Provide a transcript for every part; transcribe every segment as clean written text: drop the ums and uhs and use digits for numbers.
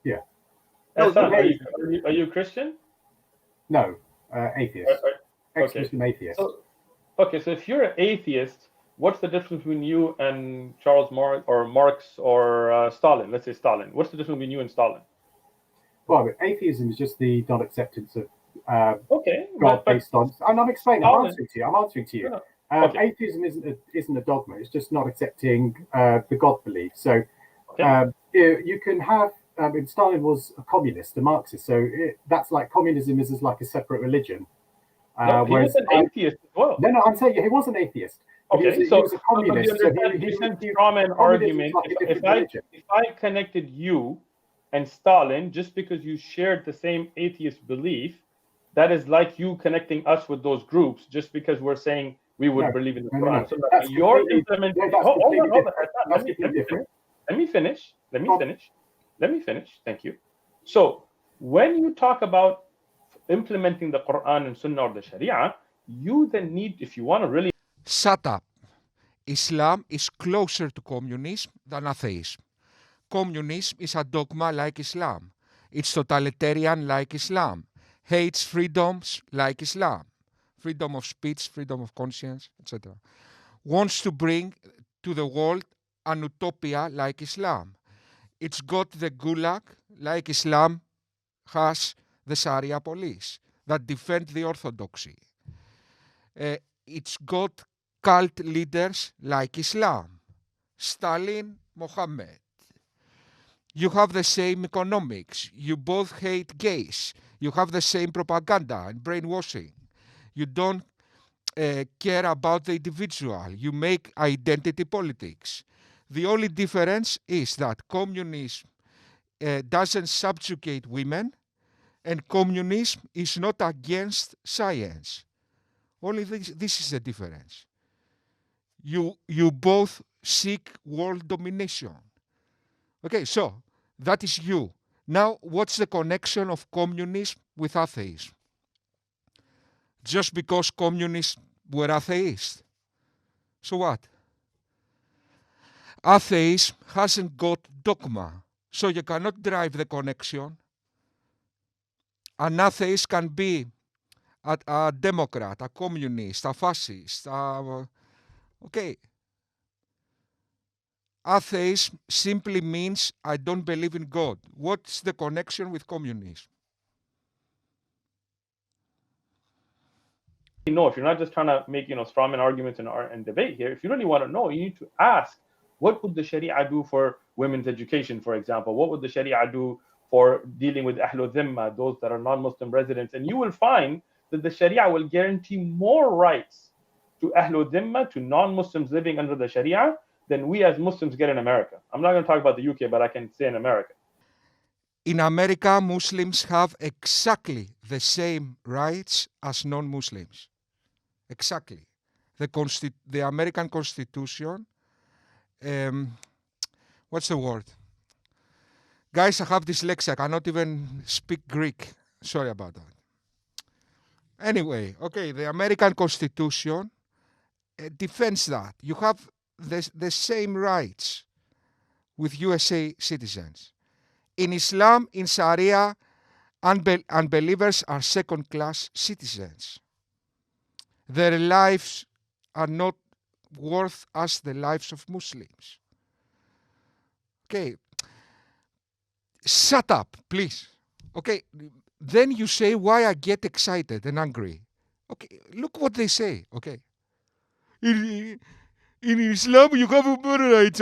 Yeah. Hassan, are you Christian? No, atheist. Ex-Muslim atheist. So if you're an atheist, what's the difference between you and Charles Marx or Stalin? Let's say Stalin. What's the difference between you and Stalin? Well, atheism is just the non-acceptance of God but based on. And I'm explaining. Stalin, I'm answering to you. Atheism isn't a dogma. It's just not accepting the God belief. So you can have. Stalin was a communist, a Marxist. So that's like communism is like a separate religion. No, he was an atheist as well. No, I'm saying he was an atheist. Okay, he was a communist. So he from an argument. If I connected you and Stalin just because you shared the same atheist belief, that is like you connecting us with those groups just because we're saying we would believe in the Quran. No. So your implementation. Hold on. Let me finish. Thank you. So when you talk about implementing the Quran and Sunnah or the Sharia, you then need, if you want to really... Shut up. Islam is closer to communism than atheism. Communism is a dogma like Islam. It's totalitarian like Islam. Hates freedoms like Islam. Freedom of speech, freedom of conscience, etc. Wants to bring to the world an utopia like Islam. It's got the gulag like Islam has the Sharia police that defend the orthodoxy. It's got cult leaders like Islam, Stalin, Mohammed. You have the same economics. You both hate gays. You have the same propaganda and brainwashing. You don't care about the individual. You make identity politics. The only difference is that communism doesn't subjugate women, and communism is not against science. Only this is the difference. You both seek world domination. Okay, so that is you. Now, what's the connection of communism with atheism? Just because communists were atheists. So what? Atheism hasn't got dogma, so you cannot drive the connection. An atheist can be a Democrat, a communist, a fascist. Okay. Atheism simply means I don't believe in God. What's the connection with communism? No, if you're not just trying to make strawman arguments and debate here, if you really want to know, you need to ask, what would the Sharia do for women's education, for example? What would the Sharia do for dealing with Ahlul Dhimma, those that are non-Muslim residents? And you will find that the Sharia will guarantee more rights to Ahlul Dhimma, to non-Muslims living under the Sharia, than we as Muslims get in America. I'm not going to talk about the UK, but I can say in America. In America, Muslims have exactly the same rights as non-Muslims. Exactly. The American Constitution, what's the word? Guys, I have dyslexia. I cannot even speak Greek. Sorry about that. Anyway, okay, the American Constitution defends that. You have the same rights with USA citizens. In Islam, in Sharia, unbelievers are second-class citizens. Their lives are not worth as the lives of Muslims. Okay. Shut up, please. Okay. Then you say why I get excited and angry. Okay. Look what they say. Okay. In Islam, you have human rights.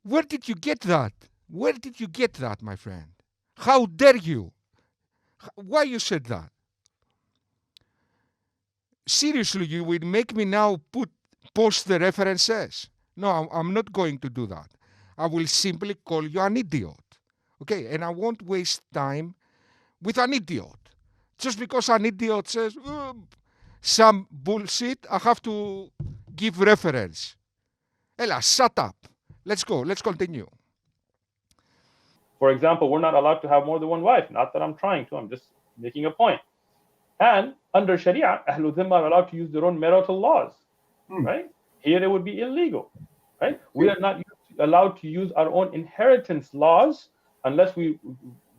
Where did you get that? Where did you get that, my friend? How dare you? Why you said that? Seriously, you will make me now post the references. No, I'm not going to do that. I will simply call you an idiot. Okay, and I won't waste time with an idiot. Just because an idiot says some bullshit, I have to give reference. Ella, shut up. Let's go. Let's continue. For example, we're not allowed to have more than one wife. Not that I'm trying to. I'm just making a point. And under Sharia, Ahlul Dhimma are allowed to use their own marital laws. Right? Here it would be illegal. Right? We are not allowed to use our own inheritance laws unless we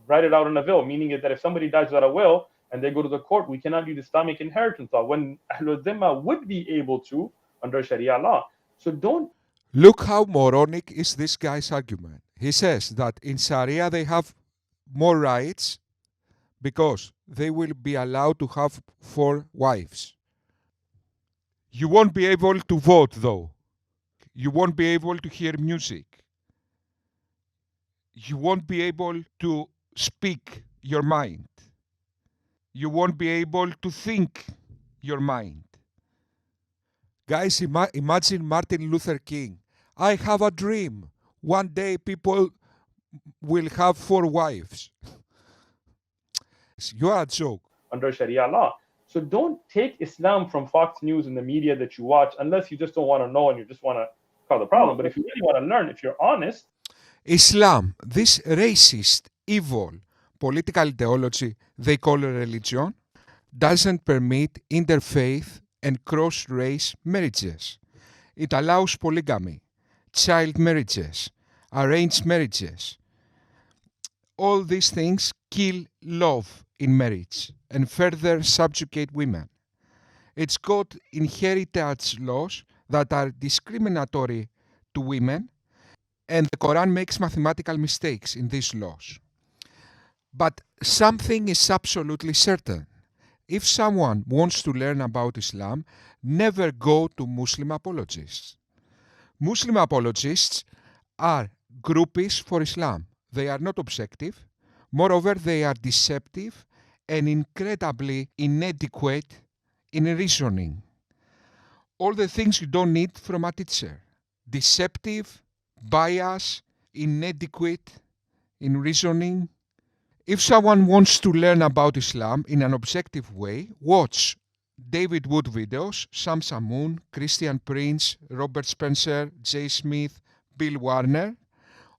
write it out in a will, meaning that if somebody dies without a will and they go to the court, we cannot use Islamic inheritance law when Ahlul Dhimma would be able to under Sharia law. So don't. Look how moronic is this guy's argument. He says that in Sharia they have more rights because they will be allowed to have 4 wives. You won't be able to vote, though. You won't be able to hear music. You won't be able to speak your mind. You won't be able to think your mind. Guys, imagine Martin Luther King. I have a dream. One day people will have 4 wives. You are a joke. Under Sharia law. So don't take Islam from Fox News and the media that you watch unless you just don't want to know and you just want to cause the problem. But if you really want to learn, if you're honest. Islam, this racist, evil, political ideology they call a religion, doesn't permit interfaith and cross-race marriages. It allows polygamy, child marriages, arranged marriages. All these things kill love in marriage and further subjugate women. It's got inheritance laws that are discriminatory to women, and the Quran makes mathematical mistakes in these laws. But something is absolutely certain. If someone wants to learn about Islam, never go to Muslim apologists. Muslim apologists are groupies for Islam. They are not objective. Moreover, they are deceptive and incredibly inadequate in reasoning. All the things you don't need from a teacher. Deceptive, biased, inadequate in reasoning. If someone wants to learn about Islam in an objective way, watch David Wood videos, Sam Samoon, Christian Prince, Robert Spencer, Jay Smith, Bill Warner,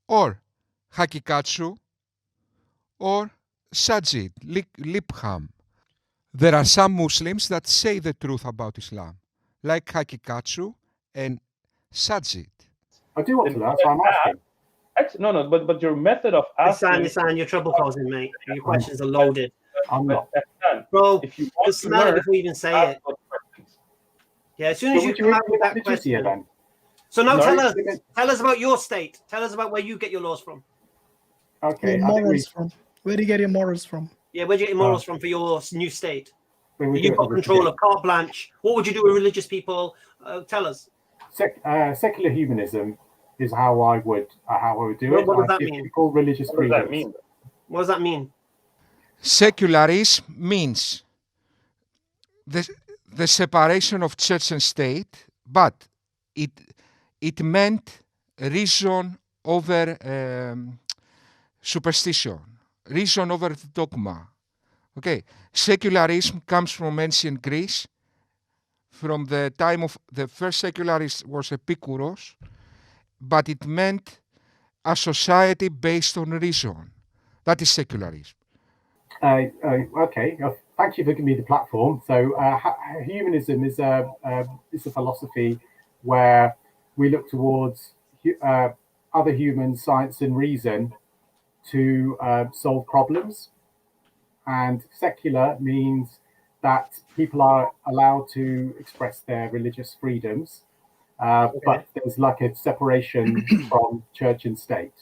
or Hakikatsu, or Sajid Lipham. There are some Muslims that say the truth about Islam, like Hakikatsu and Sajid. I do want to learn, so I'm asking. No, but your method of asking. Hassan, you're trouble causing, mate. Your questions are loaded. I'm not. Bro, if you want just smell it before you even say it. Yeah, as soon as you come out with that question. Then? So now tell us about your state. Tell us about where you get your laws from. Okay. Morals from. Where do you get your morals from? Yeah, where do you get your morals from for your new state? You've got control of carte blanche. What would you do with religious people? Tell us. Secular humanism is how I would do it. What does that mean? People religious What does that freedoms. mean? What does that mean? Secularism means the separation of church and state, but it meant reason over superstition, reason over dogma. Okay, secularism comes from ancient Greece. From the time of the first secularist was Epicurus, but it meant a society based on reason. That is secularism. Okay, thank you for giving me the platform. So humanism is a philosophy where we look towards other humans, science and reason to solve problems. And secular means that people are allowed to express their religious freedoms, but there's like a separation from church and state.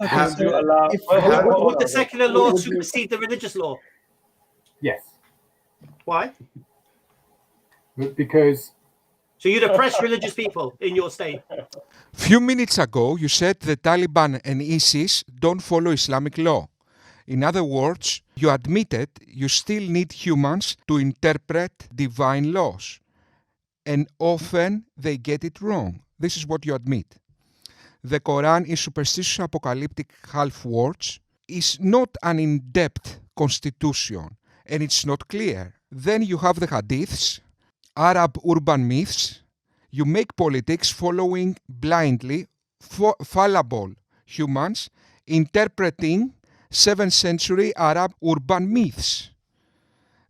Okay, Would the secular law supersede the religious law? Yes. Why? Because... So you'd oppress religious people in your state? Few minutes ago, you said the Taliban and ISIS don't follow Islamic law. In other words, you admitted you still need humans to interpret divine laws. And often they get it wrong. This is what you admit. The Quran is superstitious apocalyptic half words, is not an in-depth constitution, and it's not clear. Then you have the hadiths, Arab urban myths. You make politics following blindly fallible humans interpreting 7th century Arab urban myths.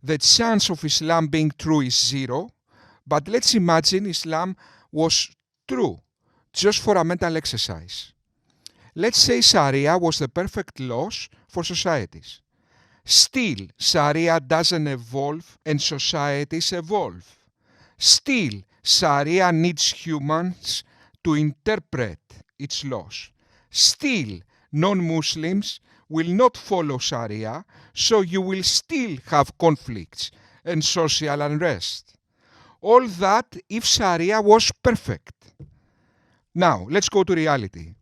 The chance of Islam being true is 0, but let's imagine Islam was true, just for a mental exercise. Let's say Sharia was the perfect laws for societies. Still, Sharia doesn't evolve and societies evolve. Still, Sharia needs humans to interpret its laws. Still, non-Muslims will not follow Sharia, so you will still have conflicts and social unrest. All that if Sharia was perfect. Now, let's go to reality.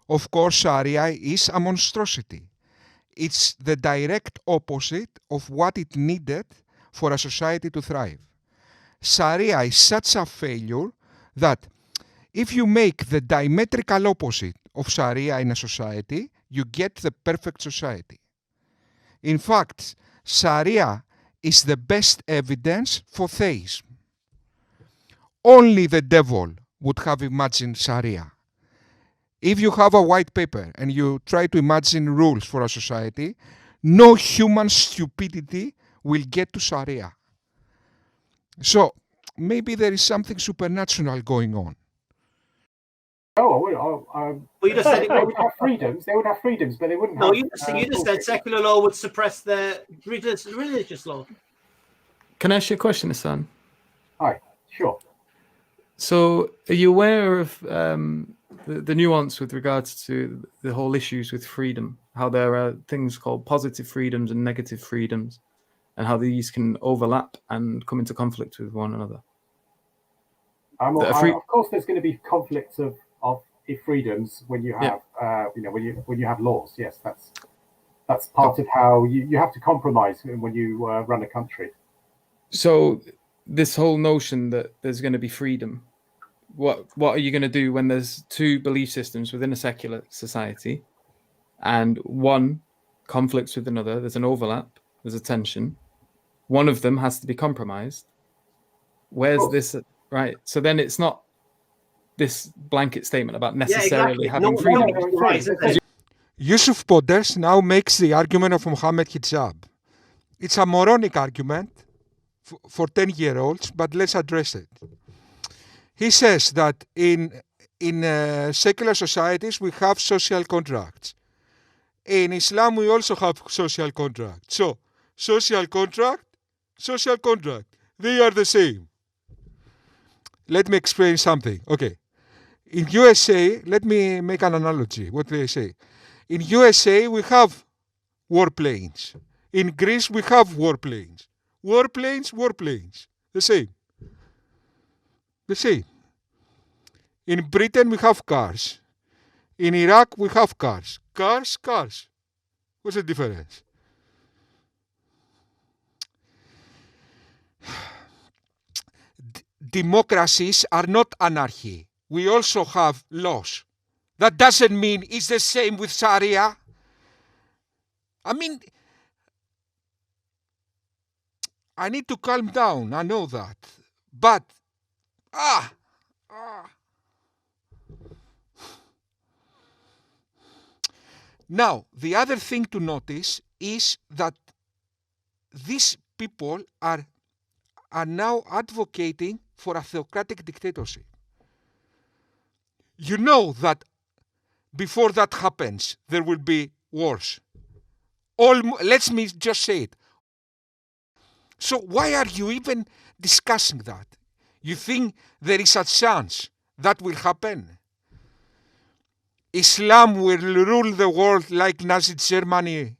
Of course, Sharia is a monstrosity. It's the direct opposite of what it needed for a society to thrive. Sharia is such a failure that if you make the diametrical opposite of Sharia in a society, you get the perfect society. In fact, Sharia is the best evidence for theism. Only the devil would have imagined Sharia. If you have a white paper and you try to imagine rules for a society, no human stupidity will get to Sharia. So maybe there is something supernatural going on. Well, you just said they would have freedoms. They would have freedoms, but they wouldn't have. No, you just said secular law would suppress the religious law. Can I ask you a question, Hassan? Hi, sure. So, are you aware of the nuance with regards to the whole issues with freedom? How there are things called positive freedoms and negative freedoms, and how these can overlap and come into conflict with one another? Of course, there's going to be conflicts of freedoms when you have, when you have laws. Yes, that's part of how you have to compromise when you run a country. So, this whole notion that there's going to be freedom, what are you going to do when there's two belief systems within a secular society, and one conflicts with another? There's an overlap. There's a tension. One of them has to be compromised. Where's this? Right. So then it's not this blanket statement about necessarily having freedom. Yusuf Podders now makes the argument of Muhammad Hijab. It's a moronic argument for 10-year-olds, but let's address it. He says that in secular societies we have social contracts. In Islam we also have social contracts. So, social contract, they are the same. Let me explain something. Okay. In USA, let me make an analogy. What they say. In USA, we have warplanes. In Greece, we have warplanes. Warplanes. The same. In Britain, we have cars. In Iraq, we have cars. Cars. What's the difference? Democracies are not anarchy. We also have laws. That doesn't mean it's the same with Sharia. I mean, I need to calm down. I know that. But, Now, the other thing to notice is that these people are now advocating for a theocratic dictatorship. You know that before that happens, there will be wars. Let me just say it. So why are you even discussing that? You think there is a chance that will happen? Islam will rule the world like Nazi Germany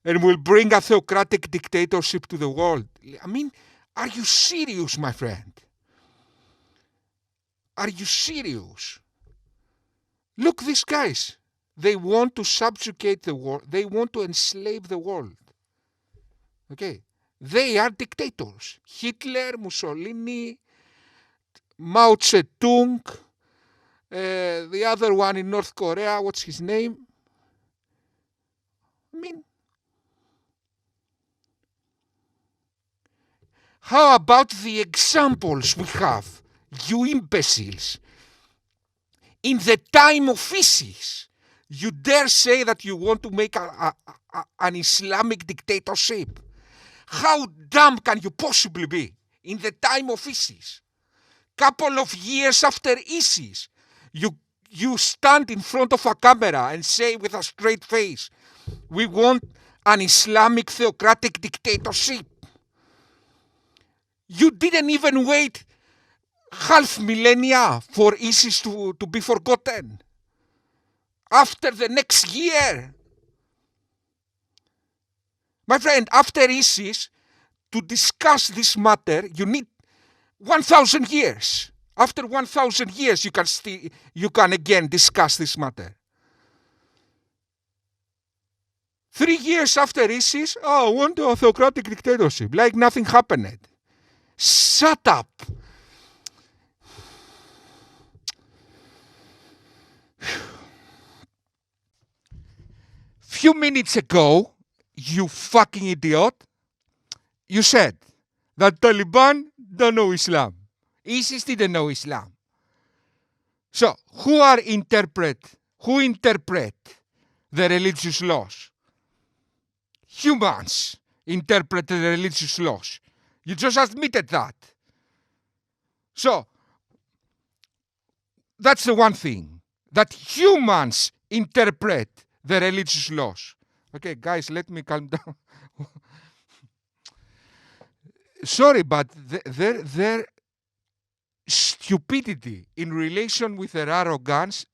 and will bring a theocratic dictatorship to the world. I mean, are you serious, my friend? Are you serious? Look, these guys, they want to subjugate the world. They want to enslave the world. Okay? They are dictators. Hitler, Mussolini, Mao Zedong, the other one in North Korea, what's his name? I mean, how about the examples we have, you imbeciles? In the time of ISIS, you dare say that you want to make an Islamic dictatorship? How dumb can you possibly be? In the time of ISIS, couple of years after ISIS, you stand in front of a camera and say with a straight face, we want an Islamic theocratic dictatorship. You didn't even wait half millennia for ISIS to be forgotten. After the next year. My friend, after ISIS, to discuss this matter, you need 1,000 years. After 1,000 years, you can again discuss this matter. 3 years after ISIS, I want a theocratic dictatorship, like nothing happened. Shut up. Few minutes ago, you fucking idiot, you said that Taliban don't know Islam. ISIS didn't know Islam. So, who interpret the religious laws? Humans interpret the religious laws. You just admitted that. So, that's the one thing, that humans interpret the religious laws. Okay, guys, let me calm down. Sorry, but their stupidity in relation with their arrogance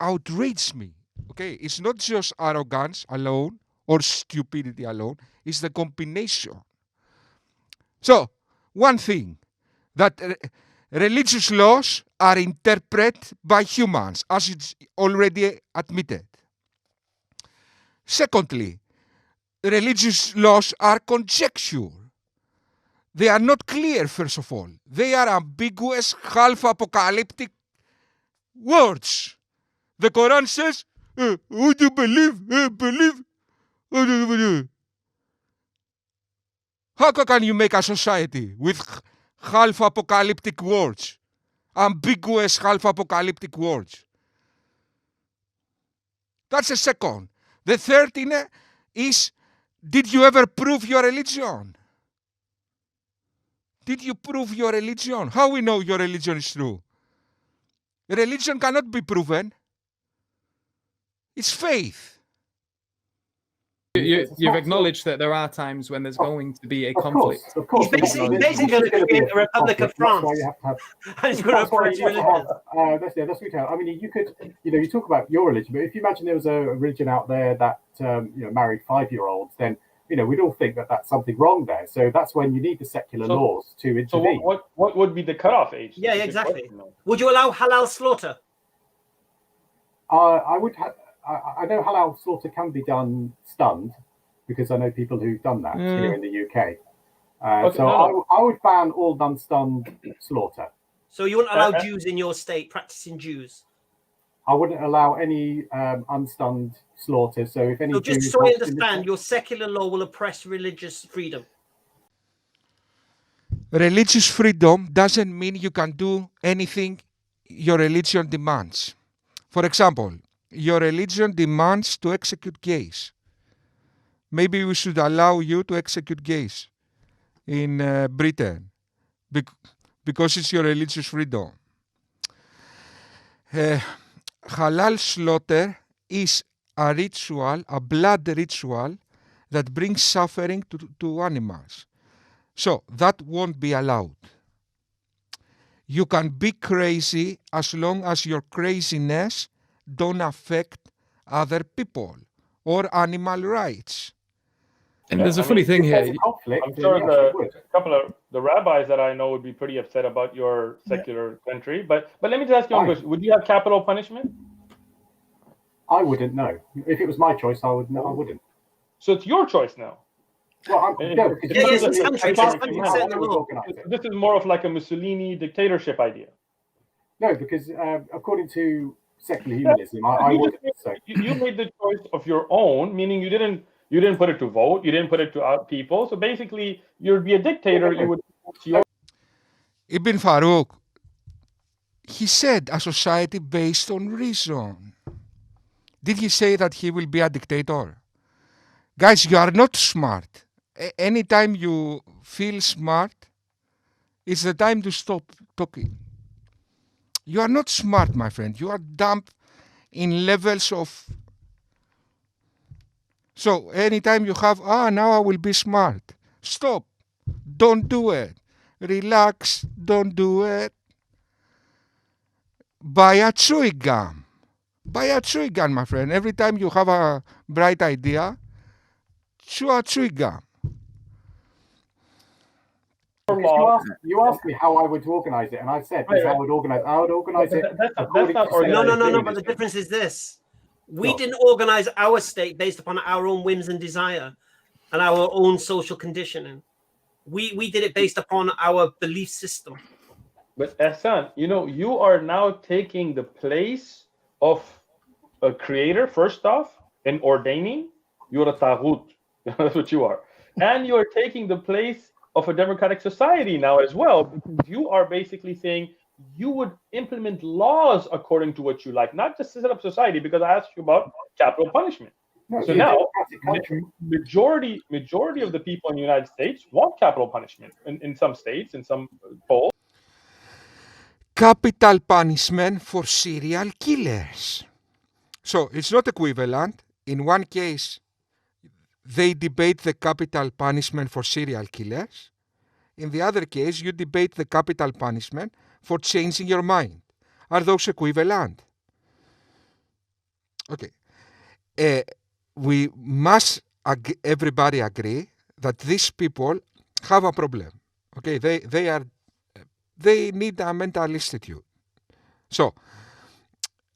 outrages me. Okay, it's not just arrogance alone or stupidity alone, it's the combination. So, one thing, that religious laws are interpreted by humans, as it's already admitted. Secondly, religious laws are conjecture. They are not clear, first of all. They are ambiguous, half-apocalyptic words. The Quran says, would you believe? Believe. How can you make a society with half-apocalyptic words? Ambiguous half-apocalyptic words. That's the second. The third thing is, did you ever prove your religion? Did you prove your religion? How we know your religion is true? Religion cannot be proven. It's faith. You've acknowledged that there are times when there's going to be a conflict. Of course. He's basically going to create a Republic of France. And he's going to approach religion. That's retail. I mean, you could, you talk about your religion, but if you imagine there was a religion out there that, married 5-year-olds, then, we'd all think that that's something wrong there. So that's when you need the secular laws to intervene. So what would be the cutoff age? Yeah, exactly. Would you allow halal slaughter? I would have. I know halal slaughter can be done stunned, because I know people who've done that here in the UK. I would ban all non-stunned slaughter. So you wouldn't allow Jews in your state practicing Jews? I wouldn't allow any unstunned slaughter. So if any just Jews so I understand, your secular law will oppress religious freedom. Religious freedom doesn't mean you can do anything your religion demands. For example, your religion demands to execute gays. Maybe we should allow you to execute gays in Britain because it's your religious freedom. Halal slaughter is a ritual, a blood ritual that brings suffering to animals. So that won't be allowed. You can be crazy as long as your craziness don't affect other people or animal rights. And there's a funny thing here. I'm sure a couple of the rabbis that I know would be pretty upset about your secular country. But let me just ask you one question. Would you have capital punishment? I wouldn't know. If it was my choice, I wouldn't. So it's your choice now. Well, this is more of like a Mussolini dictatorship idea. No, because according to secular humanism, I wouldn't. So. You made the choice of your own, meaning you didn't put it to vote, you didn't put it to people. So basically, you'd be a dictator. You would. Ibn Farooq, he said a society based on reason. Did he say that he will be a dictator? Guys, you are not smart. Anytime you feel smart, it's the time to stop talking. You are not smart, my friend. You are dumb in levels of... So anytime you have, now I will be smart. Stop. Don't do it. Relax. Don't do it. Buy a chewing gum. Buy a chewing gum, my friend. Every time you have a bright idea, chew a chewing gum. You asked me how I would organize it, and I said I would organize it. No. But the difference is this: we didn't organize our state based upon our own whims and desire, and our own social conditioning. We did it based upon our belief system. But Ehsan, you are now taking the place of a creator. First off, in ordaining, you're a taghut. That's what you are, and you are taking the place of a democratic society now as well, because you are basically saying you would implement laws according to what you like, not just set up society, because I asked you about capital punishment. So now, majority of the people in the United States want capital punishment in some states, in some polls. Capital punishment for serial killers. So it's not equivalent. In one case, they debate the capital punishment for serial killers. In the other case, you debate the capital punishment for changing your mind. Are those equivalent? Okay. We must everybody agree that these people have a problem. Okay, they need a mental institute. So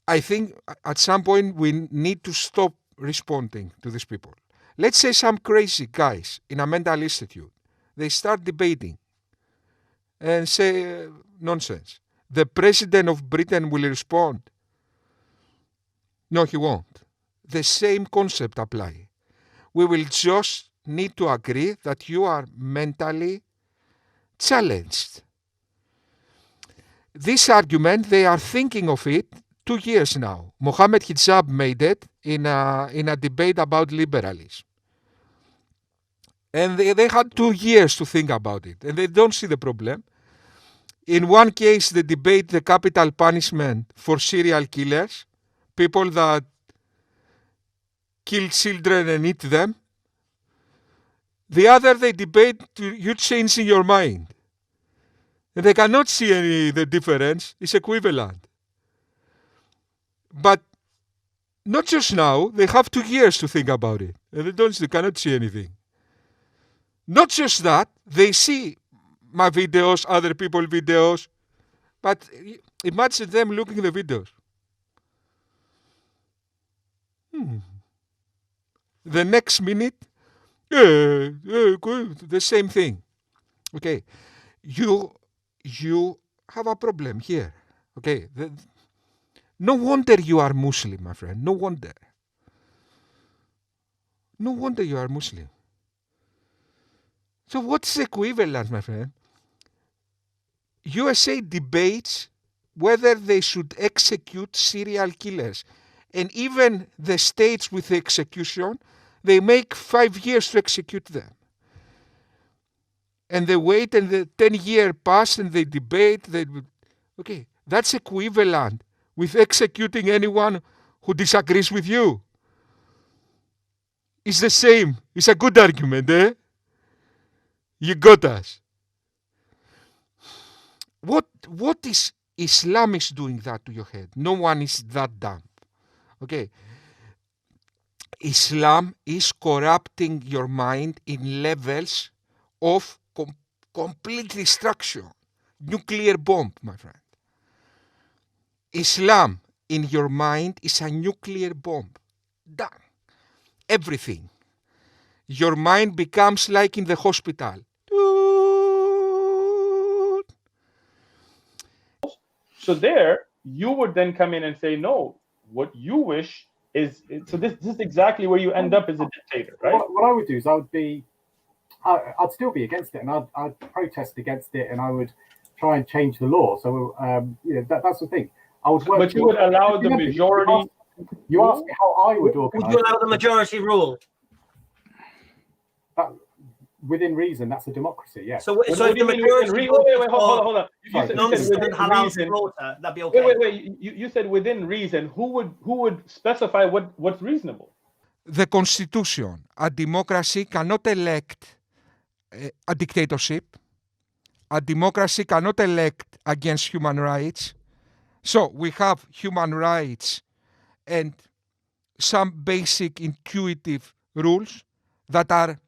I think at some point we need to stop responding to these people. Let's say some crazy guys in a mental institute, they start debating and say nonsense. The president of Britain will respond. No, he won't. The same concept apply. We will just need to agree that you are mentally challenged. This argument, they are thinking of it 2 years now. Mohammed Hijab made it in a debate about liberalism. And they had 2 years to think about it, and they don't see the problem. In one case, they debate the capital punishment for serial killers, people that kill children and eat them. The other, they debate you changing your mind. And they cannot see the difference. It's equivalent. But not just now, they have 2 years to think about it. And they cannot see anything. Not just that, they see my videos, other people's videos, but imagine them looking at the videos. The next minute, the same thing. Okay, you have a problem here. Okay, no wonder you are Muslim, my friend. No wonder. No wonder you are Muslim. So what's equivalent, my friend? USA debates whether they should execute serial killers. And even the states with the execution, they make 5 years to execute them. And they wait and the 10 years pass and they debate. Okay, that's equivalent with executing anyone who disagrees with you. It's the same. It's a good argument, eh? You got us. What is Islam is doing that to your head? No one is that dumb. Okay. Islam is corrupting your mind in levels of complete destruction. Nuclear bomb, my friend. Islam in your mind is a nuclear bomb. Done. Everything. Your mind becomes like in the hospital. So there, you would then come in and say, no, what you wish is, so this is exactly where you end up as a dictator, right? What I would do is I'd still be against it, and I'd protest against it, and I would try and change the law. So that's the thing. I would work. But you would allow the majority. You asked me how I would organize. Would you allow the majority rule? within reason, that's a democracy. Yeah. So What if do the you mean majority within voted hold on. for You said non-Muslim within halal reason. slaughter, that'd be okay. Wait. You said within reason. Who would specify what's reasonable? The constitution, a democracy cannot elect a dictatorship. A democracy cannot elect against human rights. So we have human rights and some basic intuitive rules that are,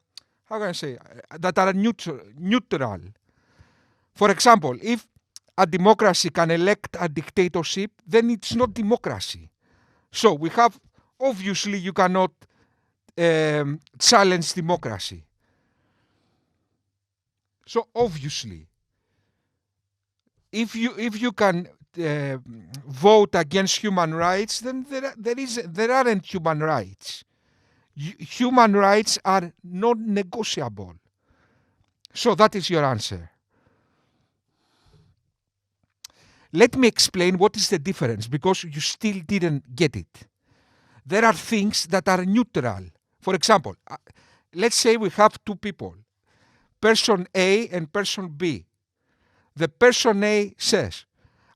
how can I say, that are neutral. For example, if a democracy can elect a dictatorship, then it's not democracy. So we have, obviously, you cannot challenge democracy. So obviously, if you can vote against human rights, then there aren't human rights. Human rights are not negotiable. So that is your answer. Let me explain what is the difference, because you still didn't get it. There are things that are neutral. For example, let's say we have two people, person A and person B. The person A says,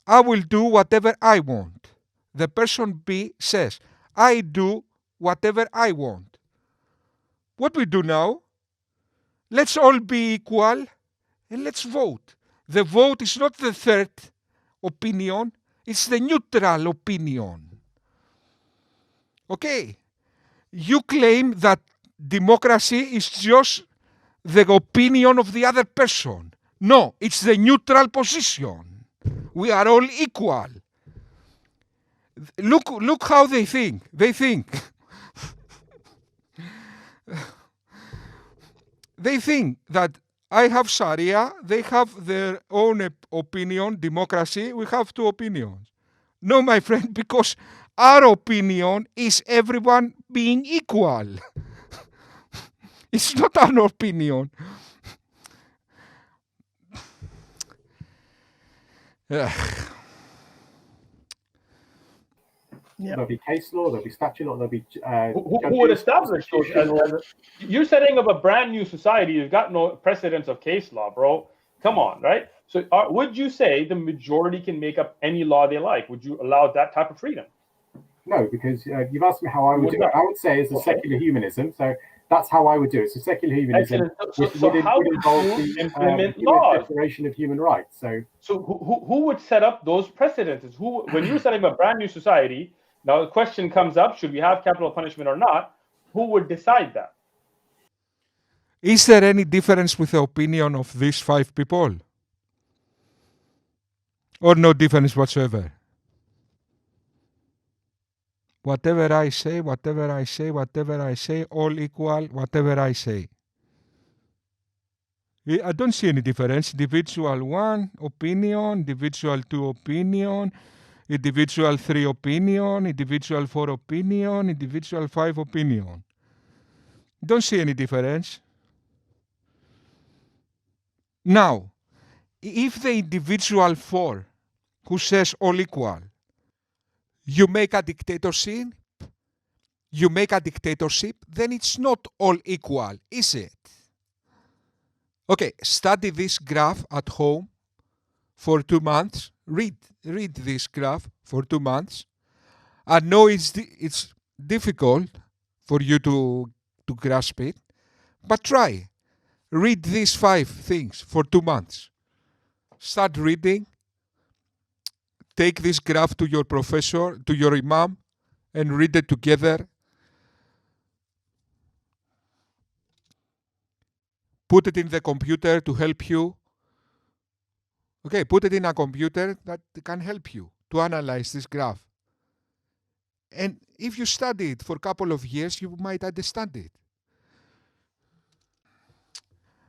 I will do whatever I want. The person B says, I do whatever I want. What we do now? Let's all be equal and let's vote. The vote is not the third opinion, it's the neutral opinion. Okay? You claim that democracy is just the opinion of the other person. No, it's the neutral position. We are all equal. Look how they think. They think that I have Sharia, they have their own opinion, democracy, we have two opinions. No, my friend, because our opinion is everyone being equal. It's not our opinion. There'll be case law, there'll be statute law, there'll be who would establish those? You're setting up a brand new society. You've got no precedence of case law, bro. Come on, right? So would you say the majority can make up any law they like? Would you allow that type of freedom? No, because you've asked me how I would do it. I would say it's a secular humanism. So that's how I would do it. So secular humanism would involve the implement laws, Declaration of Human Rights. So who would set up those precedences? When you're setting up a brand new society, now the question comes up: should we have capital punishment or not? Who would decide that? Is there any difference with the opinion of these five people? Or no difference whatsoever? Whatever I say, all equal, whatever I say. I don't see any difference. Individual 1 opinion, individual 2 opinion, individual 3 opinion, individual 4 opinion, individual 5 opinion. Don't see any difference. Now, if the individual 4 who says all equal, you make a dictatorship, then it's not all equal, is it? Okay, study this graph at home for 2 months. Read this graph for 2 months. I know it's difficult for you to grasp it, but try. Read these 5 things for 2 months. Start reading. Take this graph to your professor, to your imam, and read it together. Put it in the computer to help you. Okay, put it in a computer that can help you to analyze this graph. And if you study it for a couple of years, you might understand it.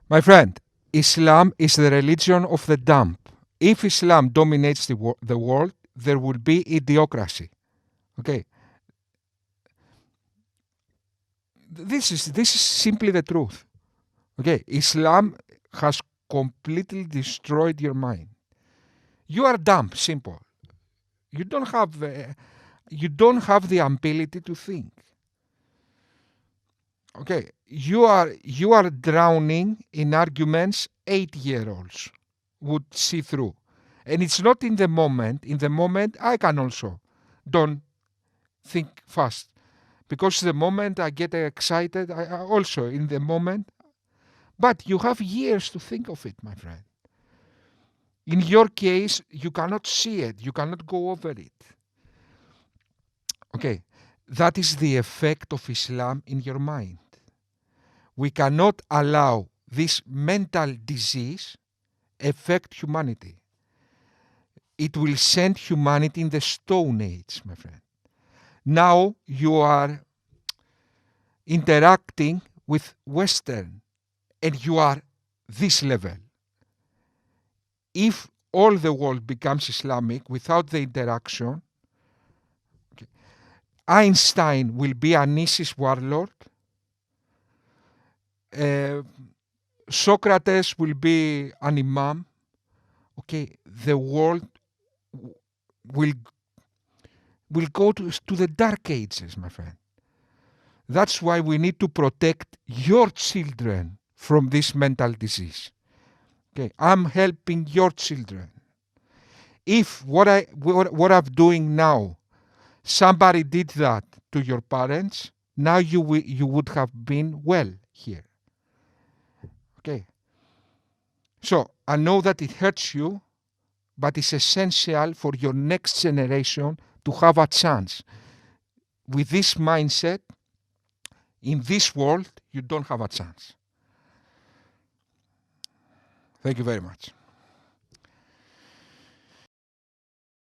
My friend, Islam is the religion of the dumb. If Islam dominates the world, there will be idiocracy. Okay. This is simply the truth. Okay. Islam has completely destroyed your mind. You are dumb, simple. You don't have the ability to think. Okay, you are drowning in arguments 8-year-olds would see through. And it's not in the moment. In the moment, I can also don't think fast. Because the moment I get excited, I also in the moment. But you have years to think of it, my friend. In your case, you cannot see it. You cannot go over it. Okay, that is the effect of Islam in your mind. We cannot allow this mental disease affect humanity. It will send humanity in the Stone Age, my friend. Now you are interacting with Western and you are this level. If all the world becomes Islamic without the interaction, okay, Einstein will be an ISIS warlord. Socrates will be an imam. Okay, the world will go to the dark ages, my friend. That's why we need to protect your children from this mental disease. Okay, I'm helping your children. If what I'm doing now, somebody did that to your parents, now you would have been well here. Okay. So I know that it hurts you, but it's essential for your next generation to have a chance. With this mindset, in this world, you don't have a chance. Thank you very much.